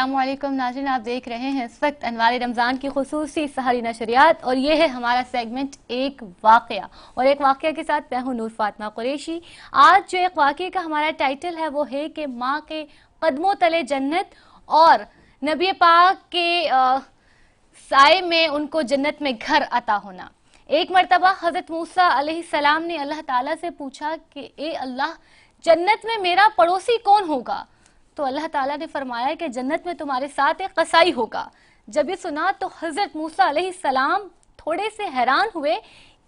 अस्सलाम वालेकुम नाज़रीन, आप देख रहे हैं इस वक्त अनवार रमज़ान की खुसूसी सहरी नशरियात और ये है हमारा सेगमेंट एक वाक़या। और एक वाक़या के साथ मैं हूँ नूर फातिमा कुरैशी। आज जो एक वाक़ये का हमारा टाइटल है वो है कि माँ के कदमों तले जन्नत और नबी पाक के साए में उनको जन्नत में घर अता होना। एक मरतबा हज़रत मूसा अलैहिस्सलाम ने अल्लाह ताला से पूछा कि ए अल्लाह, जन्नत में मेरा पड़ोसी कौन होगा? तो अल्लाह ताला ने फरमाया कि जन्नत में तुम्हारे साथ एक कसाई होगा। जब ये सुना तो हज़रत मूसा अलैहिस्सलाम थोड़े से हैरान हुए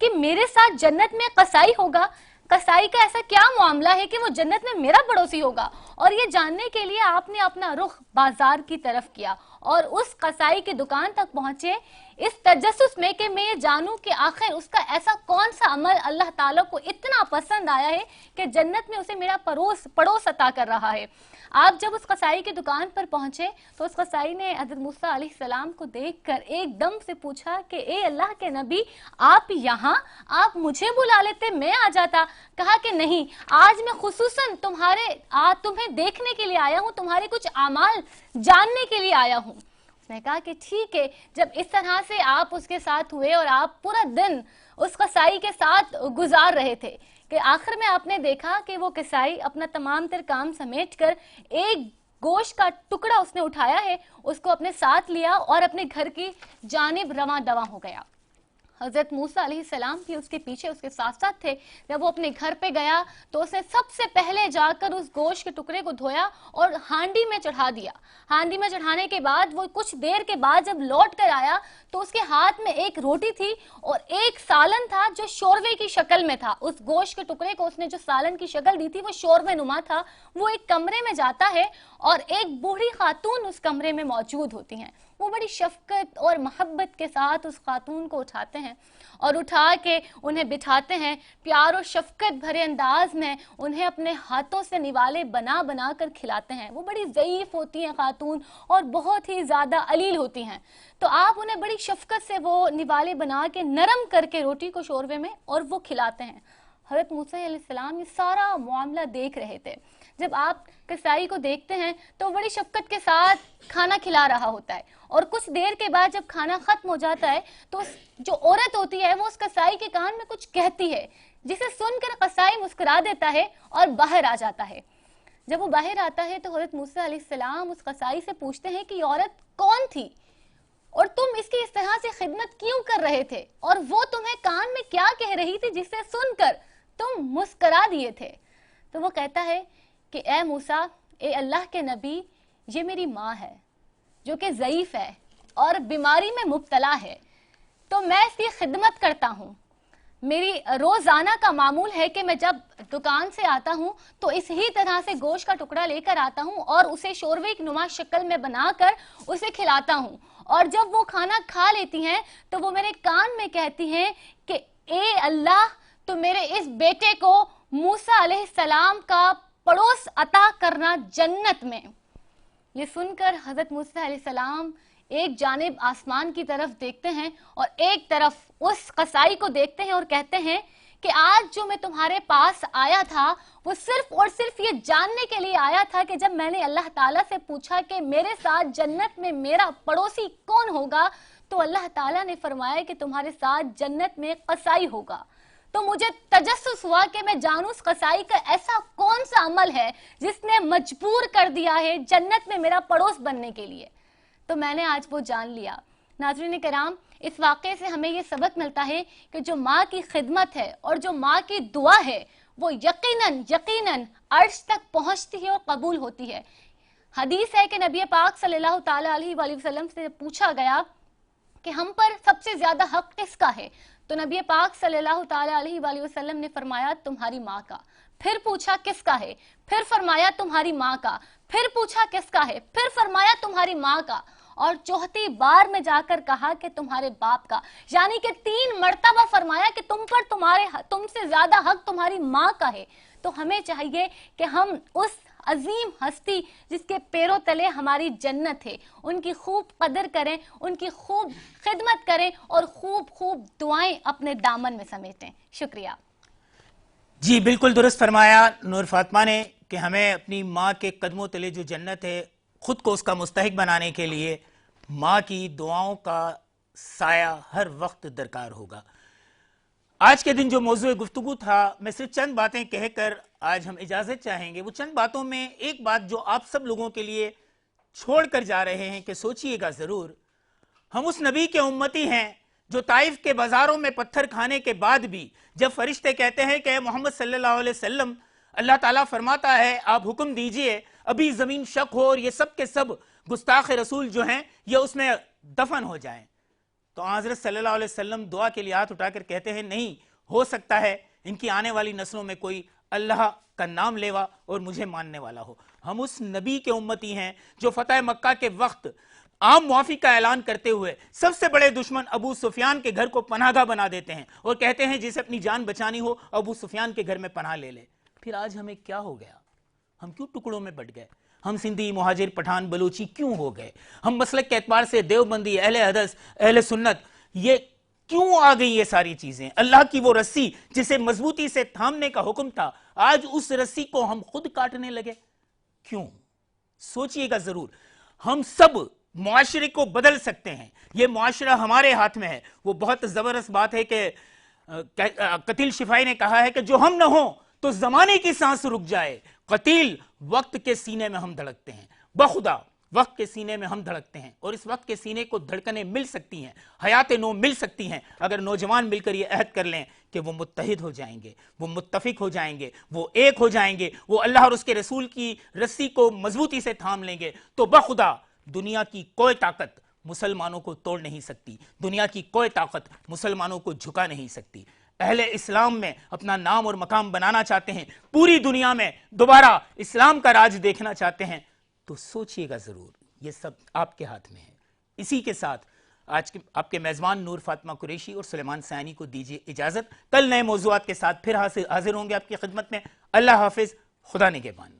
कि मेरे साथ जन्नत में कसाई होगा। कसाई का ऐसा क्या मामला है कि वो जन्नत में मेरा पड़ोसी होगा? और ये जानने के लिए आपने अपना रुख बाजार की तरफ किया और उस कसाई की दुकान तक पहुंचे इस तजस्सुस में कि मैं ये जानूं कि आखिर उसका ऐसा कौन सा अमल अल्लाह ताला को इतना पसंद आया है कि जन्नत में उसे मेरा पड़ोस अता कर रहा है। आप जब उस कसाई की दुकान पर पहुंचे तो उस कसाई ने हज़रत मूसा अलैहिस्सलाम को देखकर एकदम से पूछा कि ए अल्लाह के नबी, आप यहाँ, आप मुझे बुला लेते, मैं आ जाता। कहा कि नहीं, आज मैं खुसूसन तुम्हें देखने के लिए आया हूँ, तुम्हारे कुछ आमाल जानने के लिए आया हूँ। उसने कहा कि ठीक है। जब इस तरह से आप उसके साथ हुए और आप पूरा दिन उस कसाई के साथ गुजार रहे थे कि आखिर में आपने देखा कि वो कसाई अपना तमाम तर काम समेटकर एक गोश्त का टुकड़ा उसने उठाया है, उसको अपने साथ लिया और अपने घर की जानिब रवां दवा हो गया। हज़रत मूसा अलैहिस्सलाम भी उसके पीछे उसके साथ साथ थे। जब वो अपने घर पे गया तो उसने सबसे पहले जाकर उस गोश्त के टुकड़े को धोया और हांडी में चढ़ा दिया। हांडी में चढ़ाने के बाद वो कुछ देर के बाद जब लौट कर आया तो उसके हाथ में एक रोटी थी और एक सालन था जो शोरवे की शक्ल में था। उस गोश्त के टुकड़े को उसने जो सालन की शक्ल दी थी वो शोरवे नुमा था। वो एक कमरे में जाता है और एक बूढ़ी खातून उस कमरे में मौजूद होती हैं। वो बड़ी शफकत और मोहब्बत के साथ उस खातून को उठाते हैं और उठा के उन्हें बिठाते हैं। प्यार और शफकत भरे अंदाज में उन्हें अपने हाथों से निवाले बना बना कर खिलाते हैं। वो बड़ी ज़ईफ होती हैं खातून और बहुत ही ज़्यादा अलील होती हैं। तो आप उन्हें बड़ी शफकत से वो निवाले बना के नरम करके रोटी को शोरवे में और वो खिलाते हैं। हज़रत मूसा अलैहिस्सलाम ये सारा मामला देख रहे थे। जब आप कसाई को देखते हैं तो बड़ी शफकत के साथ खाना खिला रहा होता है और कुछ देर के बाद जब खाना खत्म हो जाता है तो जो औरत होती है वो उस कसाई के कान में कुछ कहती है, जिसे सुनकर कसाई मुस्कुरा देता है और बाहर आ जाता है। जब वो बाहर आता है तो हज़रत मूसा अलैहिस्सलाम उस कसाई से पूछते हैं कि औरत कौन थी और तुम इसकी इस तरह से खिदमत क्यों कर रहे थे और वो तुम्हें कान में क्या कह रही थी जिसे सुनकर तुम मुस्कुरा दिए थे? तो वो कहता है कि ए मूसा, ए अल्लाह के नबी, ये मेरी माँ है जो कि ज़ईफ है और बीमारी में मुब्तला है, तो मैं इसकी खिदमत करता हूँ। मेरी रोज़ाना का मामूल है कि मैं जब दुकान से आता हूँ तो इसी तरह से गोश्त का टुकड़ा लेकर आता हूँ और उसे शोरवे की नुमा शक्ल में बनाकर उसे खिलाता हूँ और जब वो खाना खा लेती हैं तो वो मेरे कान में कहती हैं कि ए अल्लाह, तो मेरे इस बेटे को मूसा अलैहिस्सलाम का पड़ोस अता करना जन्नत में। ये सुनकर हज़रत मूसा अलैहिस्सलाम एक जानिब आसमान की तरफ देखते हैं और एक तरफ उस कसाई को देखते हैं और कहते हैं कि आज जो मैं तुम्हारे पास आया था वो सिर्फ और सिर्फ ये जानने के लिए आया था कि जब मैंने अल्लाह ताला से पूछा कि मेरे साथ जन्नत में मेरा पड़ोसी कौन होगा, तो अल्लाह ताला ने फरमाया कि तुम्हारे साथ जन्नत में कसाई होगा। तो मुझे तजस्सुस हुआ कि मैं जानूं उस कसाई का ऐसा कौन सा अमल है जिसने मजबूर कर दिया है जन्नत में मेरा पड़ोस बनने के लिए। तो मैंने आज वो जान लिया। नाज़रीन किराम, इस वाक़े से हमें ये सबक मिलता है कि जो माँ की खिदमत है और जो माँ की दुआ है वो यकीनन यकीनन अर्श तक पहुँचती है और कबूल होती है। हदीस है कि नबी पाक सल्लल्लाहु ताला अलैहि वसल्लम से पूछा गया कि हम पर सबसे ज़्यादा हक किसका है, तो नबी पाक सल्लल्लाहु ताला अलैहि वसल्लम ने फरमाया तुम्हारी माँ का। फिर पूछा किसका है, फिर फरमाया तुम्हारी माँ का। फिर पूछा किसका है, फिर फरमाया तुम्हारी माँ का। और चौथी बार में जाकर कहा कि तुम्हारे बाप का। यानी कि 3 मर्तबा फरमाया कि तुमसे ज्यादा हक तुम्हारी माँ का है। तो हमें चाहिए कि हम उस अजीम हस्ती जिसके पैरों तले हमारी जन्नत है उनकी खूब कदर करें, उनकी खूब खिदमत करें और खूब खूब दुआएं अपने दामन में समेटें। शुक्रिया। जी बिल्कुल दुरुस्त फरमाया नूर फातिमा ने कि हमें अपनी माँ के कदमों तले जो जन्नत है خود کو اس کا مستحق بنانے کے لیے ماں کی دعاؤں کا سایہ ہر وقت درکار ہوگا۔ آج کے دن جو موضوع گفتگو تھا، میں صرف چند باتیں کہہ کر آج ہم اجازت چاہیں گے۔ وہ چند باتوں میں ایک بات جو آپ سب لوگوں کے لیے چھوڑ کر جا رہے ہیں کہ سوچئے گا ضرور، ہم اس نبی کے امتی ہیں جو طائف کے بازاروں میں پتھر کھانے کے بعد بھی جب فرشتے کہتے ہیں کہ اے محمد صلی اللہ علیہ وسلم، اللہ تعالیٰ فرماتا ہے آپ حکم دیجئے ابھی زمین شق ہو اور یہ سب کے سب گستاخ رسول جو ہیں یہ اس میں دفن ہو جائیں، تو حضرت صلی اللہ علیہ وسلم دعا کے لیے ہاتھ اٹھا کر کہتے ہیں نہیں ہو سکتا ہے ان کی آنے والی نسلوں میں کوئی اللہ کا نام لیوا اور مجھے ماننے والا ہو۔ ہم اس نبی کے امتی ہیں جو فتح مکہ کے وقت عام معافی کا اعلان کرتے ہوئے سب سے بڑے دشمن ابو سفیان کے گھر کو پناہ گاہ بنا دیتے ہیں اور کہتے ہیں جسے اپنی جان بچانی ہو ابو سفیان کے گھر میں پناہ لے لے۔ پھر آج ہمیں کیا ہو گیا؟ ہم کیوں ٹکڑوں میں بٹ گئے؟ ہم سندھی، مہاجر، پٹھان، بلوچی کیوں ہو گئے؟ ہم مسلک کے اعتبار سے دیوبندی، اہل حدیث، اہل سنت، یہ کیوں آ گئی یہ ساری چیزیں؟ اللہ کی وہ رسی جسے مضبوطی سے تھامنے کا حکم تھا، آج اس رسی کو ہم خود کاٹنے لگے کیوں؟ سوچئے گا ضرور۔ ہم سب معاشرے کو بدل سکتے ہیں، یہ معاشرہ ہمارے ہاتھ میں ہے۔ وہ بہت زبردست بات ہے کہ قتیل شفائی نے کہا ہے کہ جو ہم نہ ہوں تو زمانے کی سانس رک جائے، قتیل وقت کے سینے میں ہم دھڑکتے ہیں، بخدا وقت کے سینے میں ہم دھڑکتے ہیں، اور اس وقت کے سینے کو دھڑکنیں مل سکتی ہیں، حیات نو مل سکتی ہیں اگر نوجوان مل کر یہ عہد کر لیں کہ وہ متحد ہو جائیں گے، وہ متفق ہو جائیں گے، وہ ایک ہو جائیں گے، وہ اللہ اور اس کے رسول کی رسی کو مضبوطی سے تھام لیں گے، تو بخدا دنیا کی کوئی طاقت مسلمانوں کو توڑ نہیں سکتی، دنیا کی کوئی طاقت مسلمانوں کو جھکا نہیں سکتی۔ اہل اسلام میں اپنا نام اور مقام بنانا چاہتے ہیں، پوری دنیا میں دوبارہ اسلام کا راج دیکھنا چاہتے ہیں، تو سوچئے گا ضرور، یہ سب آپ کے ہاتھ میں ہے۔ اسی کے ساتھ آج کے آپ کے میزبان نور فاطمہ قریشی اور سلیمان سیانی کو دیجیے اجازت۔ کل نئے موضوعات کے ساتھ پھر حاضر ہوں گے آپ کی خدمت میں۔ اللہ حافظ، خدا نگہبان۔